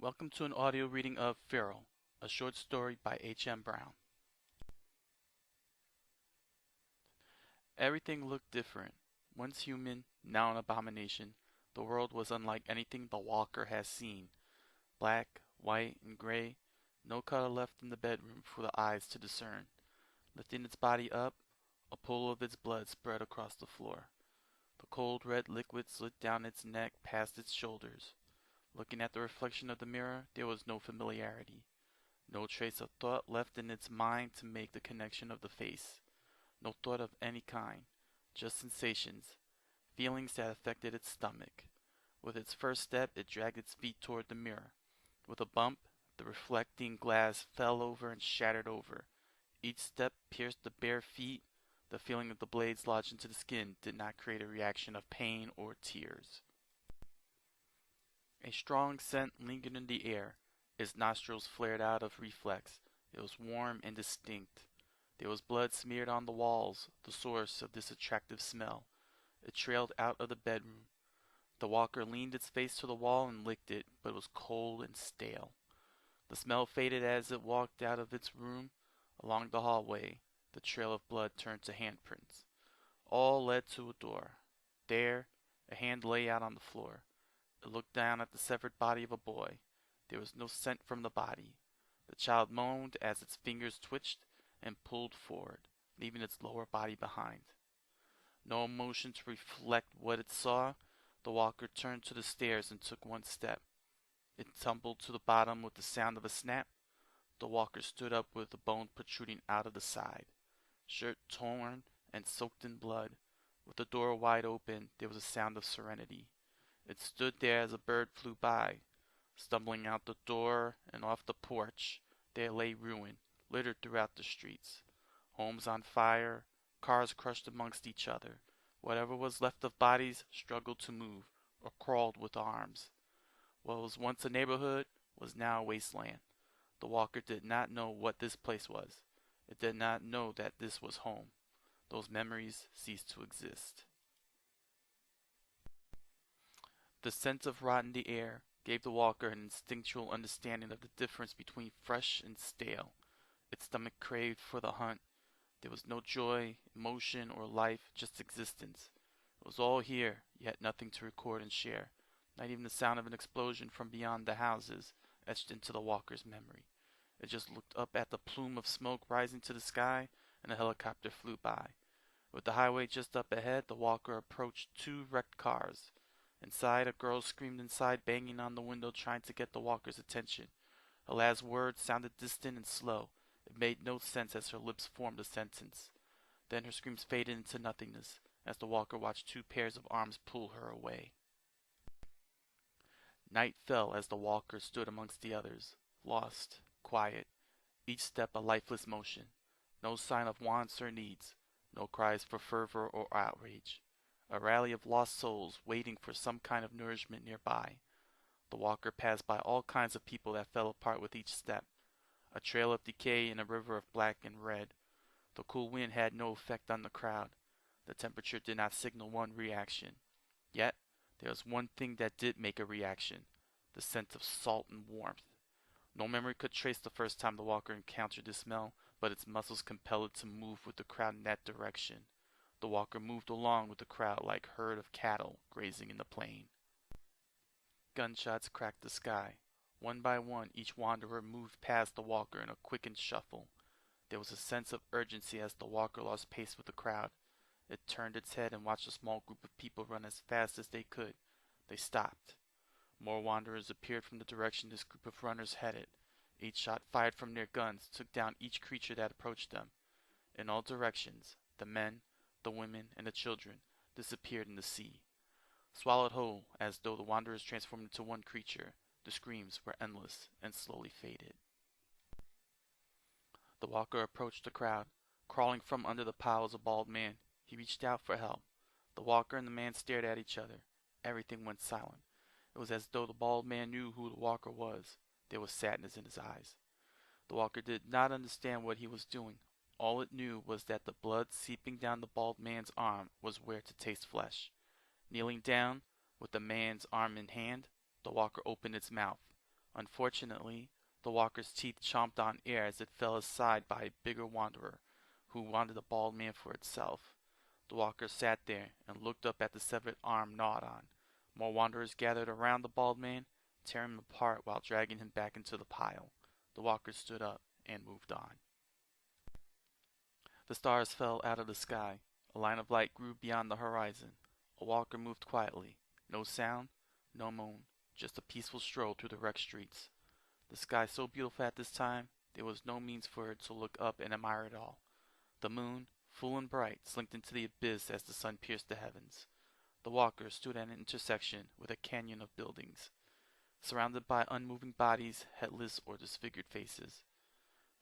Welcome to an audio reading of Feral, a short story by H.M. Brown. Everything looked different. Once human, now an abomination, the world was unlike anything the walker has seen. Black, white, and gray, no color left in the bedroom for the eyes to discern. Lifting its body up, a pool of its blood spread across the floor. The cold red liquid slid down its neck past its shoulders. Looking at the reflection of the mirror, there was no familiarity. No trace of thought left in its mind to make the connection of the face. No thought of any kind, just sensations, feelings that affected its stomach. With its first step, it dragged its feet toward the mirror. With a bump, the reflecting glass fell over and shattered over. Each step pierced the bare feet. The feeling of the blades lodged into the skin did not create a reaction of pain or tears. A strong scent lingered in the air. Its nostrils flared out of reflex. It was warm and distinct. There was blood smeared on the walls, the source of this attractive smell. It trailed out of the bedroom. The walker leaned its face to the wall and licked it, but it was cold and stale. The smell faded as it walked out of its room. Along the hallway, the trail of blood turned to handprints. All led to a door. There, a hand lay out on the floor. It looked down at the severed body of a boy. There was no scent from the body. The child moaned as its fingers twitched and pulled forward, leaving its lower body behind. No emotion to reflect what it saw, the walker turned to the stairs and took one step. It tumbled to the bottom with the sound of a snap. The walker stood up with the bone protruding out of the side. Shirt torn and soaked in blood. With the door wide open, there was a sound of serenity. It stood there as a bird flew by. Stumbling out the door and off the porch, there lay ruin, littered throughout the streets. Homes on fire, cars crushed amongst each other. Whatever was left of bodies struggled to move, or crawled with arms. What was once a neighborhood was now a wasteland. The walker did not know what this place was. It did not know that this was home. Those memories ceased to exist. The scent of rot in the air gave the walker an instinctual understanding of the difference between fresh and stale. Its stomach craved for the hunt. There was no joy, emotion, or life, just existence. It was all here, yet nothing to record and share. Not even the sound of an explosion from beyond the houses etched into the walker's memory. It just looked up at the plume of smoke rising to the sky, and a helicopter flew by. With the highway just up ahead, the walker approached two wrecked cars. Inside, a girl screamed inside, banging on the window, trying to get the walker's attention. Her last words sounded distant and slow. It made no sense as her lips formed a sentence. Then her screams faded into nothingness as the walker watched two pairs of arms pull her away. Night fell as the walker stood amongst the others, lost, quiet, each step a lifeless motion. No sign of wants or needs, no cries for fervor or outrage. A rally of lost souls waiting for some kind of nourishment nearby. The walker passed by all kinds of people that fell apart with each step. A trail of decay in a river of black and red. The cool wind had no effect on the crowd. The temperature did not signal one reaction. Yet, there was one thing that did make a reaction. The scent of salt and warmth. No memory could trace the first time the walker encountered this smell, but its muscles compelled it to move with the crowd in that direction. The walker moved along with the crowd like a herd of cattle grazing in the plain. Gunshots cracked the sky. One by one, each wanderer moved past the walker in a quickened shuffle. There was a sense of urgency as the walker lost pace with the crowd. It turned its head and watched a small group of people run as fast as they could. They stopped. More wanderers appeared from the direction this group of runners headed. Each shot fired from their guns took down each creature that approached them. In all directions, the men, the women, and the children disappeared in the sea. Swallowed whole, as though the wanderers transformed into one creature, the screams were endless and slowly faded. The walker approached the crowd. Crawling from under the pile was a bald man. He reached out for help. The walker and the man stared at each other. Everything went silent. It was as though the bald man knew who the walker was. There was sadness in his eyes. The walker did not understand what he was doing. All it knew was that the blood seeping down the bald man's arm was where to taste flesh. Kneeling down, with the man's arm in hand, the walker opened its mouth. Unfortunately, the walker's teeth chomped on air as it fell aside by a bigger wanderer, who wanted the bald man for itself. The walker sat there and looked up at the severed arm gnawed on. More wanderers gathered around the bald man, tearing him apart while dragging him back into the pile. The walker stood up and moved on. The stars fell out of the sky. A line of light grew beyond the horizon. A walker moved quietly. No sound, no moon, just a peaceful stroll through the wrecked streets. The sky so beautiful at this time, there was no means for her to look up and admire it all. The moon, full and bright, slinked into the abyss as the sun pierced the heavens. The walker stood at an intersection with a canyon of buildings, surrounded by unmoving bodies, headless or disfigured faces.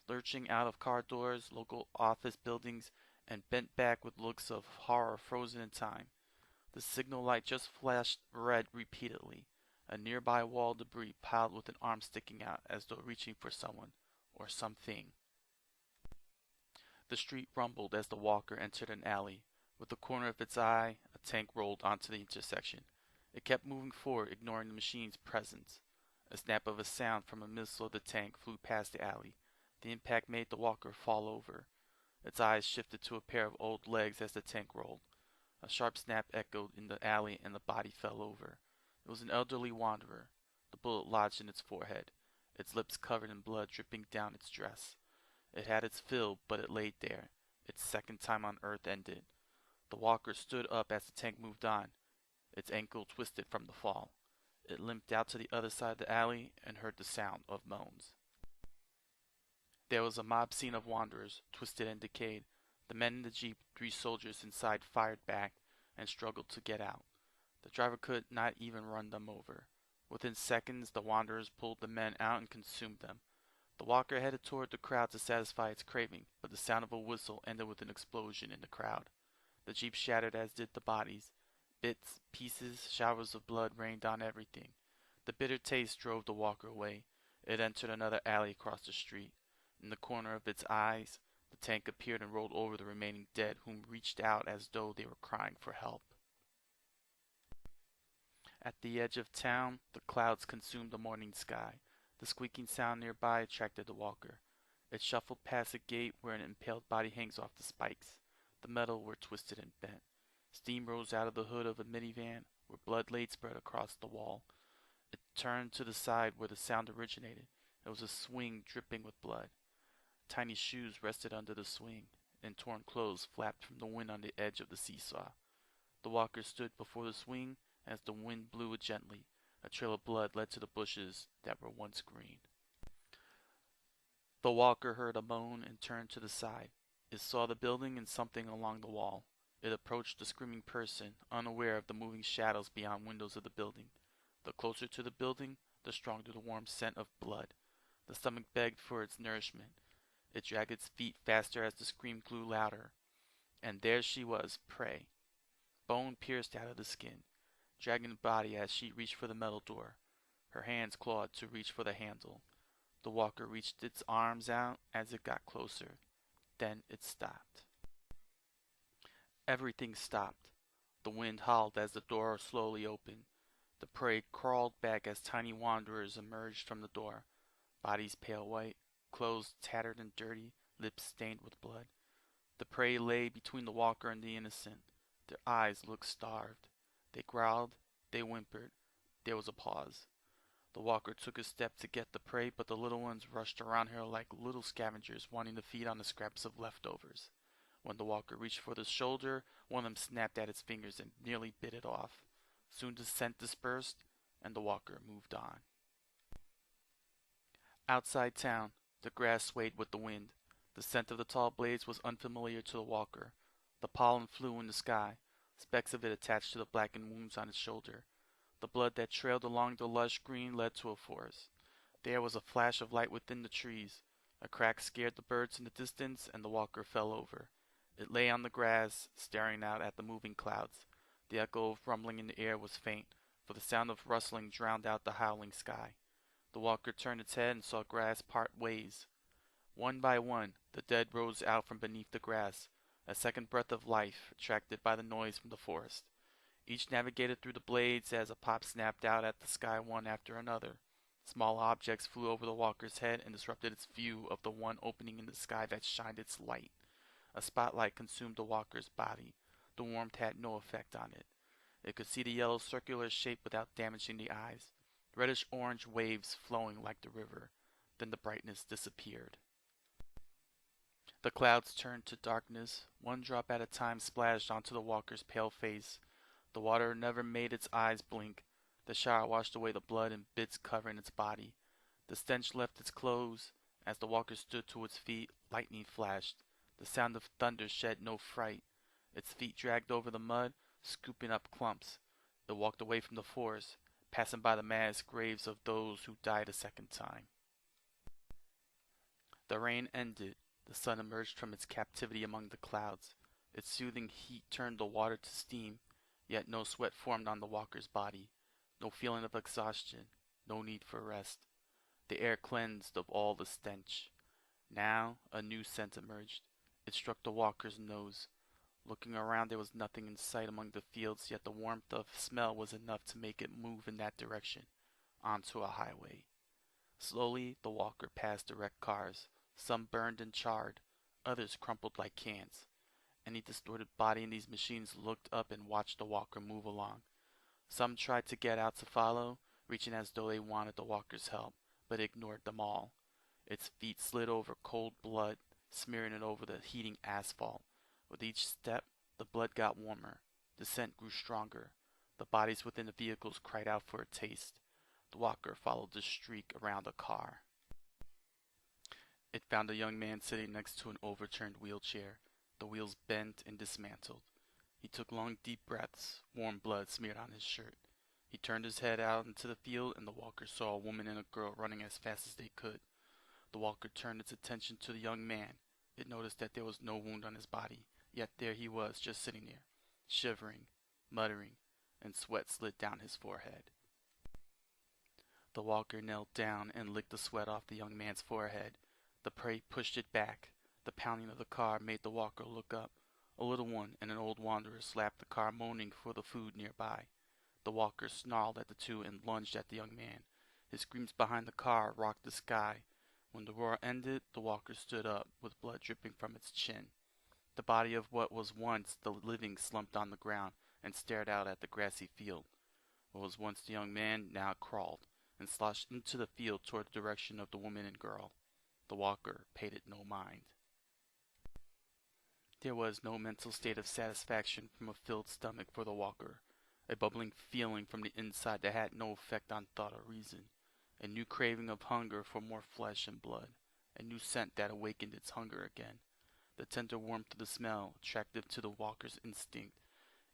Lurching out of car doors, local office buildings, and bent back with looks of horror frozen in time. The signal light just flashed red repeatedly. A nearby wall of debris piled with an arm sticking out as though reaching for someone or something. The street rumbled as the walker entered an alley. With the corner of its eye, a tank rolled onto the intersection. It kept moving forward, ignoring the machine's presence. A snap of a sound from a missile of the tank flew past the alley. The impact made the walker fall over. Its eyes shifted to a pair of old legs as the tank rolled. A sharp snap echoed in the alley and the body fell over. It was an elderly wanderer. The bullet lodged in its forehead, its lips covered in blood dripping down its dress. It had its fill, but it laid there. Its second time on earth ended. The walker stood up as the tank moved on, its ankle twisted from the fall. It limped out to the other side of the alley and heard the sound of moans. There was a mob scene of wanderers, twisted and decayed. The men in the jeep, 3 soldiers inside, fired back and struggled to get out. The driver could not even run them over. Within seconds, the wanderers pulled the men out and consumed them. The walker headed toward the crowd to satisfy its craving, but the sound of a whistle ended with an explosion in the crowd. The jeep shattered as did the bodies. Bits, pieces, showers of blood rained on everything. The bitter taste drove the walker away. It entered another alley across the street. In the corner of its eyes, the tank appeared and rolled over the remaining dead, whom reached out as though they were crying for help. At the edge of town, the clouds consumed the morning sky. The squeaking sound nearby attracted the walker. It shuffled past a gate where an impaled body hangs off the spikes. The metal were twisted and bent. Steam rose out of the hood of a minivan, where blood lay spread across the wall. It turned to the side where the sound originated. It was a swing dripping with blood. Tiny shoes rested under the swing, and torn clothes flapped from the wind on the edge of the seesaw. The walker stood before the swing as the wind blew it gently. A trail of blood led to the bushes that were once green. The walker heard a moan and turned to the side. It saw the building and something along the wall. It approached the screaming person, unaware of the moving shadows beyond windows of the building. The closer to the building, the stronger the warm scent of blood. The stomach begged for its nourishment. It dragged its feet faster as the scream grew louder. And there she was, prey. Bone pierced out of the skin, dragging the body as she reached for the metal door. Her hands clawed to reach for the handle. The walker reached its arms out as it got closer. Then it stopped. Everything stopped. The wind howled as the door slowly opened. The prey crawled back as tiny wanderers emerged from the door, bodies pale white, clothes tattered and dirty, lips stained with blood. The prey lay between the walker and the innocent. Their eyes looked starved. They growled, they whimpered. There was a pause. The walker took a step to get the prey, but the little ones rushed around her like little scavengers wanting to feed on the scraps of leftovers. When the walker reached for the shoulder, one of them snapped at its fingers and nearly bit it off. Soon the scent dispersed, and the walker moved on. Outside town, the grass swayed with the wind. The scent of the tall blades was unfamiliar to the walker. The pollen flew in the sky, specks of it attached to the blackened wounds on its shoulder. The blood that trailed along the lush green led to a forest. There was a flash of light within the trees. A crack scared the birds in the distance, and the walker fell over. It lay on the grass, staring out at the moving clouds. The echo of rumbling in the air was faint, for the sound of rustling drowned out the howling sky. The walker turned its head and saw grass part ways. One by one, the dead rose out from beneath the grass, a second breath of life, attracted by the noise from the forest. Each navigated through the blades as a pop snapped out at the sky one after another. Small objects flew over the walker's head and disrupted its view of the one opening in the sky that shined its light. A spotlight consumed the walker's body. The warmth had no effect on it. It could see the yellow circular shape without damaging the eyes. Reddish-orange waves flowing like the river. Then the brightness disappeared. The clouds turned to darkness. One drop at a time splashed onto the walker's pale face. The water never made its eyes blink. The shower washed away the blood and bits covering its body. The stench left its clothes. As the walker stood to its feet, lightning flashed. The sound of thunder shed no fright. Its feet dragged over the mud, scooping up clumps. It walked away from the forest, passing by the mass graves of those who died a second time. The rain ended. The sun emerged from its captivity among the clouds. Its soothing heat turned the water to steam, yet no sweat formed on the walker's body. No feeling of exhaustion, no need for rest. The air cleansed of all the stench. Now a new scent emerged. It struck the walker's nose. Looking around, there was nothing in sight among the fields, yet the warmth of smell was enough to make it move in that direction, onto a highway. Slowly, the walker passed wrecked cars. Some burned and charred, others crumpled like cans. Any distorted body in these machines looked up and watched the walker move along. Some tried to get out to follow, reaching as though they wanted the walker's help, but ignored them all. Its feet slid over cold blood, smearing it over the heating asphalt. With each step, the blood got warmer. The scent grew stronger. The bodies within the vehicles cried out for a taste. The walker followed the streak around a car. It found a young man sitting next to an overturned wheelchair, the wheels bent and dismantled. He took long, deep breaths, warm blood smeared on his shirt. He turned his head out into the field, and the walker saw a woman and a girl running as fast as they could. The walker turned its attention to the young man. It noticed that there was no wound on his body, yet there he was, just sitting there, shivering, muttering, and sweat slid down his forehead. The walker knelt down and licked the sweat off the young man's forehead. The prey pushed it back. The pounding of the car made the walker look up. A little one and an old wanderer slapped the car, moaning for the food nearby. The walker snarled at the two and lunged at the young man. His screams behind the car rocked the sky. When the roar ended, the walker stood up, with blood dripping from its chin. The body of what was once the living slumped on the ground and stared out at the grassy field. What was once the young man now crawled and sloshed into the field toward the direction of the woman and girl. The walker paid it no mind. There was no mental state of satisfaction from a filled stomach for the walker, a bubbling feeling from the inside that had no effect on thought or reason, a new craving of hunger for more flesh and blood, a new scent that awakened its hunger again. The tender warmth of the smell, attractive to the walker's instinct.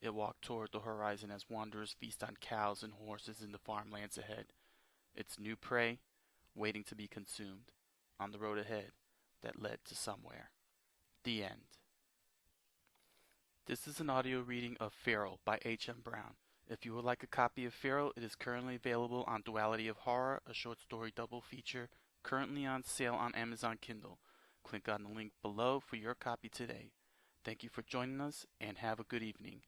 It walked toward the horizon as wanderers feast on cows and horses in the farmlands ahead. Its new prey, waiting to be consumed, on the road ahead that led to somewhere. The end. This is an audio reading of Feral by H.M. Brown. If you would like a copy of Feral, it is currently available on Duality of Horror, a short story double feature, currently on sale on Amazon Kindle. Click on the link below for your copy today. Thank you for joining us, and have a good evening.